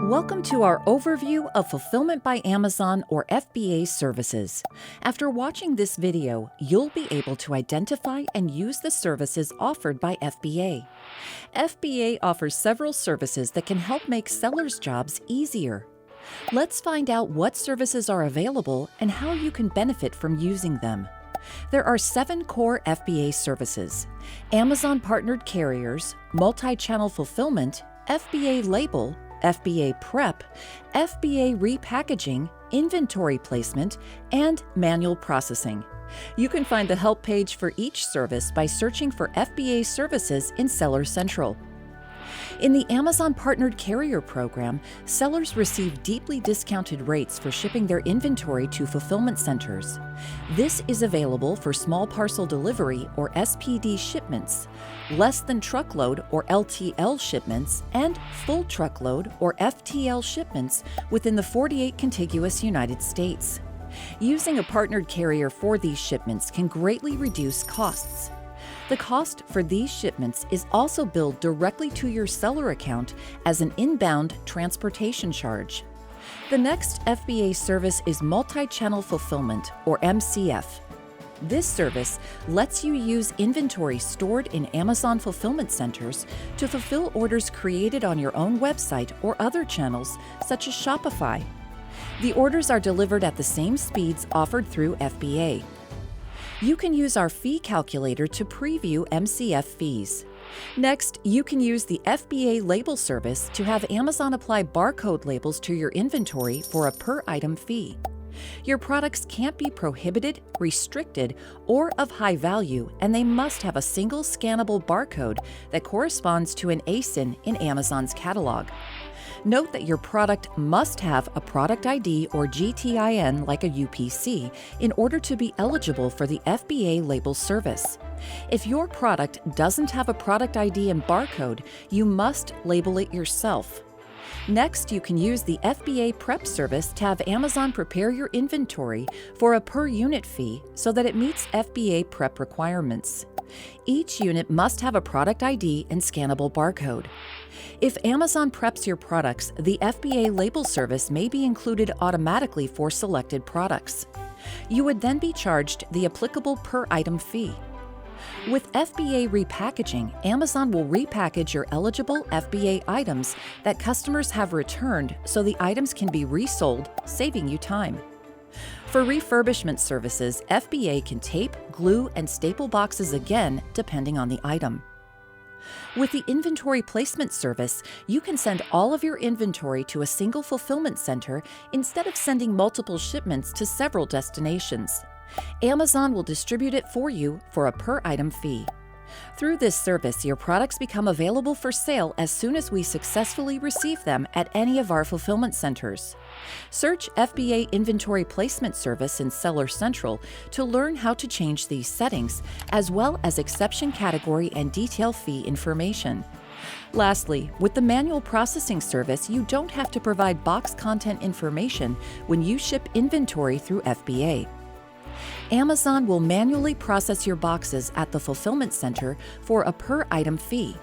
Welcome to our overview of Fulfillment by Amazon or FBA services. After watching this video, you'll be able to identify and use the services offered by FBA. FBA offers several services that can help make sellers' jobs easier. Let's find out what services are available and how you can benefit from using them. There are 7 core FBA services: Amazon Partnered Carriers, Multi-Channel Fulfillment, FBA Label, FBA Prep, FBA Repackaging, Inventory Placement, and Manual Processing. You can find the help page for each service by searching for FBA services in Seller Central. In the Amazon Partnered Carrier program, sellers receive deeply discounted rates for shipping their inventory to fulfillment centers. This is available for small parcel delivery or SPD shipments, less than truckload or LTL shipments, and full truckload or FTL shipments within the 48 contiguous United States. Using a partnered carrier for these shipments can greatly reduce costs. The cost for these shipments is also billed directly to your seller account as an inbound transportation charge. The next FBA service is Multi-Channel Fulfillment, or MCF. This service lets you use inventory stored in Amazon fulfillment centers to fulfill orders created on your own website or other channels, such as Shopify. The orders are delivered at the same speeds offered through FBA. You can use our fee calculator to preview MCF fees. Next, you can use the FBA label service to have Amazon apply barcode labels to your inventory for a per-item fee. Your products can't be prohibited, restricted, or of high value, and they must have a single scannable barcode that corresponds to an ASIN in Amazon's catalog. Note that your product must have a product ID or GTIN like a UPC in order to be eligible for the FBA label service. If your product doesn't have a product ID and barcode, you must label it yourself. Next, you can use the FBA Prep service to have Amazon prepare your inventory for a per-unit fee so that it meets FBA Prep requirements. Each unit must have a product ID and scannable barcode. If Amazon preps your products, the FBA label service may be included automatically for selected products. You would then be charged the applicable per-item fee. With FBA Repackaging, Amazon will repackage your eligible FBA items that customers have returned so the items can be resold, saving you time. For refurbishment services, FBA can tape, glue, and staple boxes again depending on the item. With the Inventory Placement service, you can send all of your inventory to a single fulfillment center instead of sending multiple shipments to several destinations. Amazon will distribute it for you for a per-item fee. Through this service, your products become available for sale as soon as we successfully receive them at any of our fulfillment centers. Search FBA Inventory Placement Service in Seller Central to learn how to change these settings, as well as exception category and detail fee information. Lastly, with the Manual Processing service, you don't have to provide box content information when you ship inventory through FBA. Amazon will manually process your boxes at the fulfillment center for a per-item fee.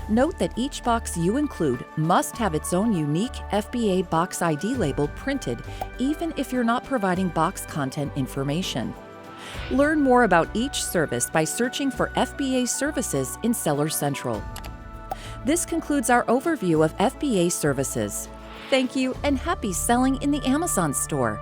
Note that each box you include must have its own unique FBA Box ID label printed, even if you're not providing box content information. Learn more about each service by searching for FBA services in Seller Central. This concludes our overview of FBA services. Thank you and happy selling in the Amazon store.